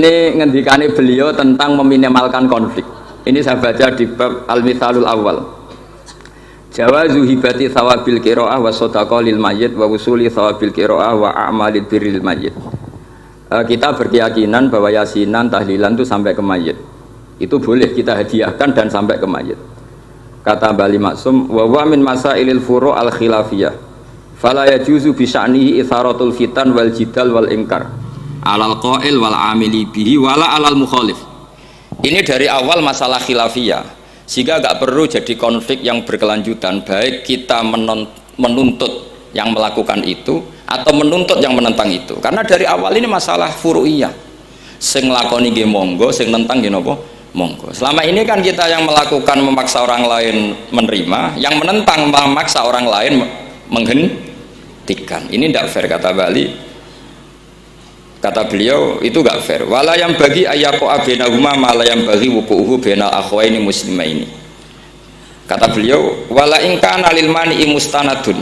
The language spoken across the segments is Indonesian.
ini ngendikane beliau tentang meminimalkan konflik. Ini saya baca di bab Al-Mithalul Awal. Jawazu hibati thawabil qiraah wa shadaqah lil mayyit wa wusuli thawabil qiraah wa a'malid birril mayyit. Kita berkeyakinan bahwa yasinan, tahlilan itu sampai ke mayit. Itu boleh kita hadiahkan dan sampai ke mayit. Kata Bali Maksum, wa huwa min masailil furu' al khilafiyah. Fala yajuzu bi sya'nihi itharatul fitan wal jidal wal inkar. Alal qail wal amili bihi wala alal mukhalif. Ini dari awal masalah khilafiyah. Sehingga gak perlu jadi konflik yang berkelanjutan, baik kita menuntut yang melakukan itu atau menuntut yang menentang itu. Karena dari awal ini masalah furu'iyah. Sing nglakoni nggih monggo, sing nentang nggih napa? Monggo. Selama ini kan kita yang melakukan memaksa orang lain menerima, yang menentang memaksa orang lain menghentikan. Ini tidak fair, kata Bali. Kata beliau itu gak fair. Wala yang bagi ayyaqa bainahuma ma la yang bagi wuquhu bainal akhwaini muslimaini. Kata beliau, wala in kana lil mani'i mustanadun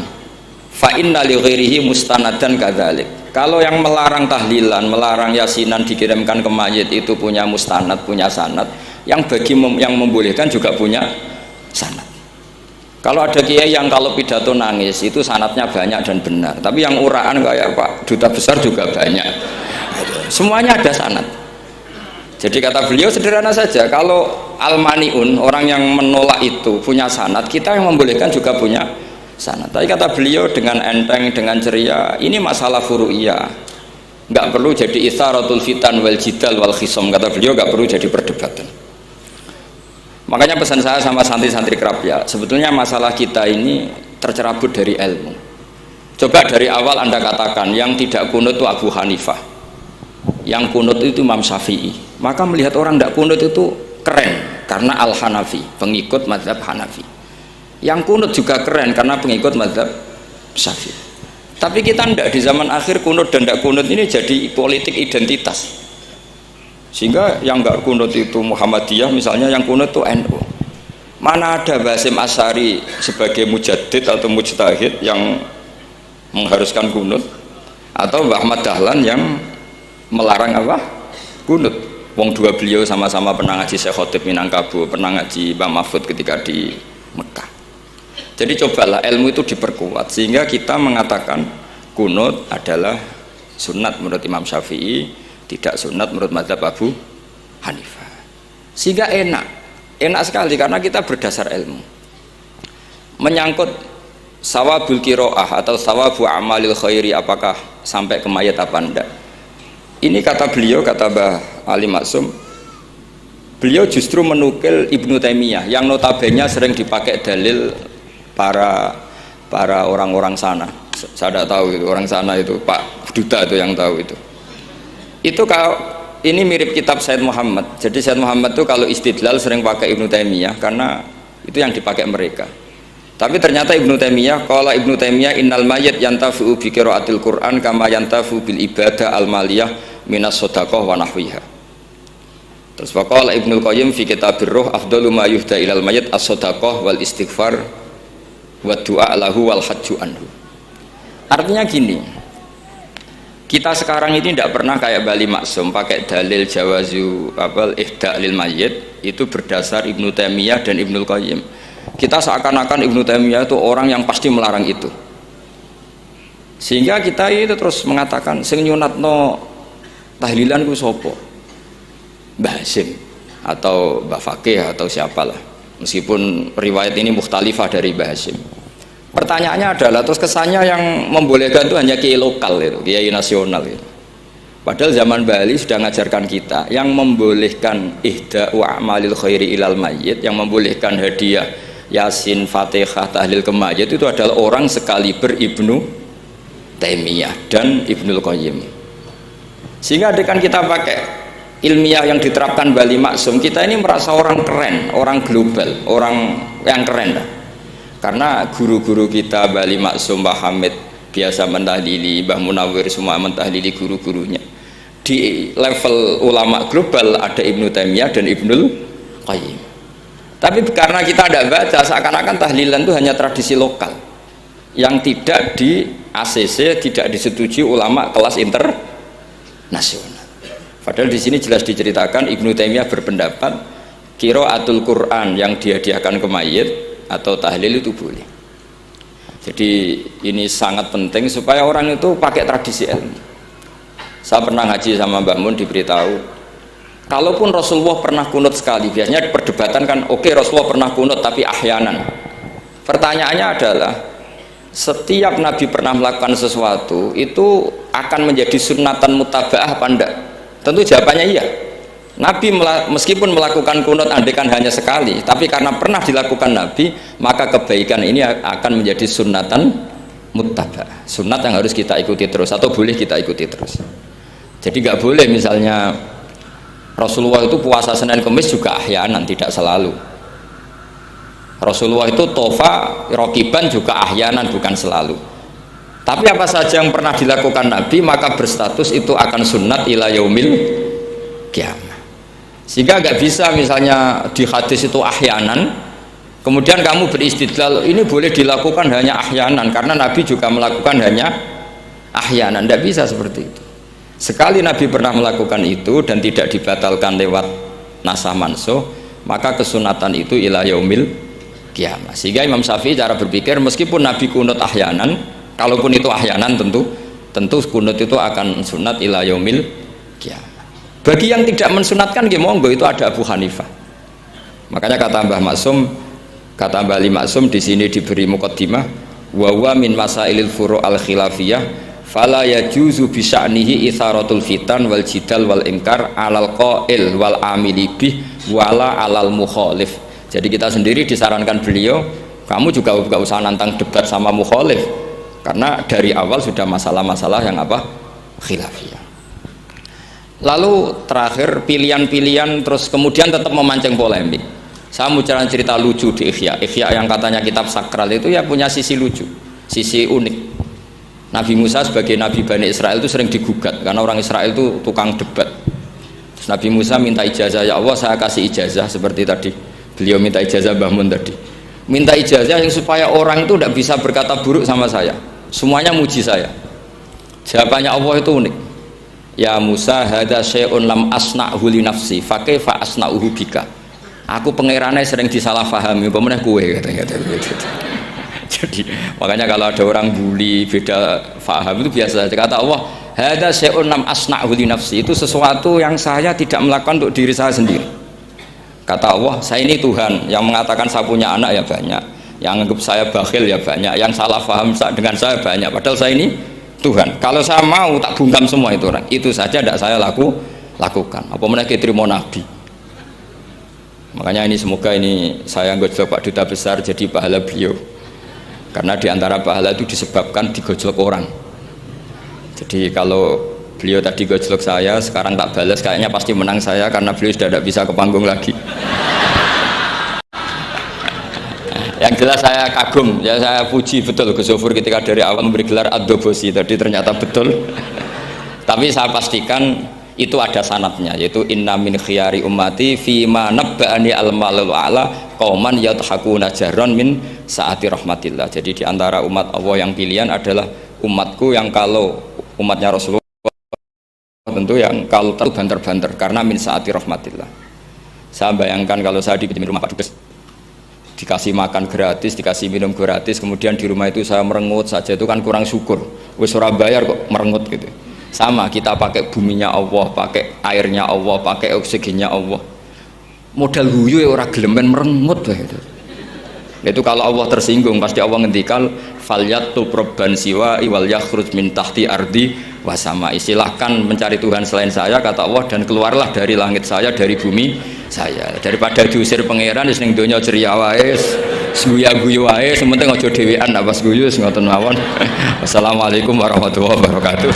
fa inna li ghairihi mustanadan kadzalik. Kalau yang melarang tahlilan, melarang yasinan dikirimkan ke mayit itu punya mustanad, punya sanad, yang bagi yang membolehkan juga punya sanad. Kalau ada kiai yang kalau pidato nangis itu sanadnya banyak dan benar, tapi yang uraan kayak Pak Duta Besar juga banyak. Semuanya ada sanad. Jadi kata beliau sederhana saja, kalau al-mani'un, orang yang menolak itu punya sanad, kita yang membolehkan juga punya sanad. Tapi kata beliau dengan enteng, dengan ceria, ini masalah furu'iyah, nggak perlu jadi itsaratul fitan wal jidal wal khisam. Kata beliau nggak perlu jadi perdebatan. Makanya pesan saya sama santri-santri Krapia, sebetulnya masalah kita ini tercerabut dari ilmu. Coba dari awal Anda katakan yang tidak kunut itu Abu Hanifah, yang kunut itu Imam Syafi'i, maka melihat orang tidak kunut itu keren karena Al-Hanafi, pengikut mazhab Hanafi. Yang kunut juga keren karena pengikut mazhab Syafi'i. Tapi kita tidak, di zaman akhir kunut dan tidak kunut ini jadi politik identitas. Sehingga yang nggak kunut itu Muhammadiyah misalnya, yang kunut itu NU. Mana ada Basim Asy'ari sebagai mujaddid atau mujtahid yang mengharuskan kunut, atau Mbah Ahmad Dahlan yang melarang apa? Kunut. Wong dua beliau sama-sama pernah ngaji Syekh Khotib Minangkabau, pernah ngaji Mbah Mahfud ketika di Mekah. Jadi cobalah ilmu itu diperkuat sehingga kita mengatakan kunut adalah sunat menurut Imam Syafi'i, tidak sunat menurut mazhab Abu Hanifah. Sehingga enak sekali karena kita berdasar ilmu. Menyangkut sawabul qiraah atau sawabu amalil khairi, apakah sampai ke mayat apa enggak, ini kata beliau, kata Mbah Ali Maksum, beliau justru menukil Ibnu Taimiyah yang notabene sering dipakai dalil para orang-orang sana. Saya tidak tahu itu orang sana, itu Pak Duta itu yang tahu itu. Itu kalau ini mirip kitab Said Muhammad. Jadi Said Muhammad itu kalau istidlal sering pakai Ibnu Taimiyah karena itu yang dipakai mereka. Tapi ternyata Ibnu Taimiyah, qala Ibnu Taimiyah innal mayyit yantafi'u bi qiraatil Qur'an kama yantafi'u bil ibadah al maliyah minas shadaqah wa nahwiha. Terus faqala Ibnu Qayyim fi kitabir ruh afdalu ma yuhda ilal mayyit as-shadaqah wal istighfar wa du'a lahu wal hajju anhu. Artinya gini, kita sekarang ini tidak pernah kayak Bali Maksum pakai dalil jawazu ihda lil mayyit itu berdasar Ibnu Taimiyah dan Ibnu Qayyim. Kita seakan-akan Ibnu Taimiyah itu orang yang pasti melarang itu, sehingga kita itu terus mengatakan sing nyunatno tahlilan ku sapa? Mbah Hasim atau Mbah Fakih atau siapalah, meskipun riwayat ini mukhtalifah dari Mbah Hasim. Pertanyaannya adalah terus kesannya yang membolehkan itu hanya kiai lokal itu, kiai nasional itu. Padahal zaman Bali sudah mengajarkan kita yang membolehkan ihda wa amalil khairi ilal mayyit, yang membolehkan hadiah Yasin, Fatihah, tahlil ke mayit itu adalah orang sekaliber Ibnu Taimiyah dan Ibnu Qayyim. Sehingga dengan kita pakai ilmiah yang diterapkan Bali Maksum, kita ini merasa orang keren, orang global, orang yang keren lah. Karena guru-guru kita Bali Maksum, Mbah Hamid biasa mentahlili, Mbah Munawir semua mentahlili guru-gurunya. Di level ulama global ada Ibnu Taimiyah dan Ibnu Qayyim. Tapi karena kita tidak baca, seakan-akan tahlilan itu hanya tradisi lokal yang tidak di ACC, tidak disetujui ulama kelas internasional. Padahal di sini jelas diceritakan Ibnu Taimiyah berpendapat qiraatul Quran yang dihadiahkan ke mayit atau tahlil itu boleh. Jadi ini sangat penting supaya orang itu pakai tradisi ilmu. Saya pernah ngaji sama Mbak Mun, diberitahu kalaupun Rasulullah pernah kunut sekali, biasanya perdebatan kan oke, Rasulullah pernah kunut tapi ahyanan. Pertanyaannya adalah setiap Nabi pernah melakukan sesuatu itu akan menjadi sunnatan mutaba'ah apa enggak? Tentu jawabannya iya. Nabi meskipun melakukan kunut andaikan hanya sekali, tapi karena pernah dilakukan Nabi, maka kebaikan ini akan menjadi sunnatan mutaba'ah, sunat yang harus kita ikuti terus atau boleh kita ikuti terus. Jadi nggak boleh misalnya Rasulullah itu puasa Senin Kamis juga ahyanan, tidak selalu. Rasulullah itu tofa rokiban juga ahyanan, bukan selalu. Tapi apa saja yang pernah dilakukan Nabi maka berstatus itu akan sunnat ila yaumil qiyamah. Sehingga nggak bisa misalnya di hadis itu ahyanan, kemudian kamu beristidlal ini boleh dilakukan hanya ahyanan karena Nabi juga melakukan hanya ahyanan. Tidak bisa seperti itu. Sekali Nabi pernah melakukan itu dan tidak dibatalkan lewat nasah mansuh, maka kesunatan itu ila yaumil qiyamah. Sehingga Imam Syafi'i cara berpikir meskipun Nabi kunut ahyanan, kalaupun itu ahyanan tentu kunut itu akan sunat ila yaumil qiyamah. Bagi yang tidak mensunatkan monggo, itu ada Abu Hanifah. Makanya kata Mbah Maksum, kata Mbah Ali Maksum di sini diberi muqaddimah wa huwa min masailil furu' al khilafiyah fala yajuzu bi sya'nihi itharatul fitan wal jidal wal ingkar alal qail wal amili bih wala alal mukhalif. Jadi kita sendiri disarankan beliau, kamu juga gak usah nantang debat sama mukhalif karena dari awal sudah masalah-masalah yang apa? Khilafiyah. Lalu terakhir pilihan-pilihan terus kemudian tetap memancing polemik. Saya mau cerita lucu di Ihya. Ihya yang katanya kitab sakral itu ya punya sisi lucu, sisi unik. Nabi Musa sebagai Nabi Bani Israel itu sering digugat karena orang Israel itu tukang debat. Terus Nabi Musa minta ijazah, ya Allah saya kasih ijazah seperti tadi. Beliau minta ijazah Mbah Mun tadi. Minta ijazah yang supaya orang itu tidak bisa berkata buruk sama saya. Semuanya muji saya. Jawabannya Allah itu unik. Ya Musa hadza syai'un lam asna'hu li nafsi fa kaifa asna'uhu bika. Aku pangerane sering disalahpahami pemenah kowe katanya. Jadi makanya kalau ada orang bully beda paham itu biasa saja. Kata Allah hadza syai'un lam asna'hu li nafsi, itu sesuatu yang saya tidak melakukan untuk diri saya sendiri. Kata Allah saya ini Tuhan, yang mengatakan saya punya anak ya banyak, yang anggap saya bakhil ya banyak, yang salah paham dengan saya banyak, padahal saya ini Tuhan. Kalau saya mau tak bungkam semua itu orang. Itu saja tidak saya lakukan. Apa mereka terima Nabi? Makanya ini semoga ini saya gojlok Pak Duta Besar jadi pahala beliau. Karena diantara pahala itu disebabkan digojlok orang. Jadi kalau beliau tadi gojlok saya, sekarang tak balas kayaknya pasti menang saya karena beliau sudah tidak bisa ke panggung lagi. Yang jelas saya kagum, ya saya puji betul Gus Zofur ketika dari awal memberi gelar Ad-Dobosi tadi ternyata betul. Tapi saya pastikan itu ada sanadnya, yaitu inna min khiyari ummati fima nabba'ani al-malul a'la qauman yadhakuna jarron min saati rahmatillah. Jadi diantara umat Allah yang pilihan adalah umatku yang kalau umatnya Rasulullah tentu yang kalau banter-banter karena min saati rahmatillah. Saya bayangkan kalau saya di rumah Pak Dubes dikasih makan gratis, dikasih minum gratis, kemudian di rumah itu saya merengut saja, itu kan kurang syukur. Wis ora bayar kok merengut gitu. Sama kita pakai buminya Allah, pakai airnya Allah, pakai oksigennya Allah. Modal guyu ya ora gelemen merengut gitu. Itu kalau Allah tersinggung pasti Allah ngendikan falyatul probban siwa wal yakhruj min tahti ardi wasama. Silahkan mencari Tuhan selain saya kata Allah dan keluarlah dari langit saya, dari bumi saya. Daripada diusir pangeran wis ning donya ceria wae, guyu wae, sementing aja dhewean apa guyu ngoten mawon. Wassalamualaikum warahmatullahi wabarakatuh.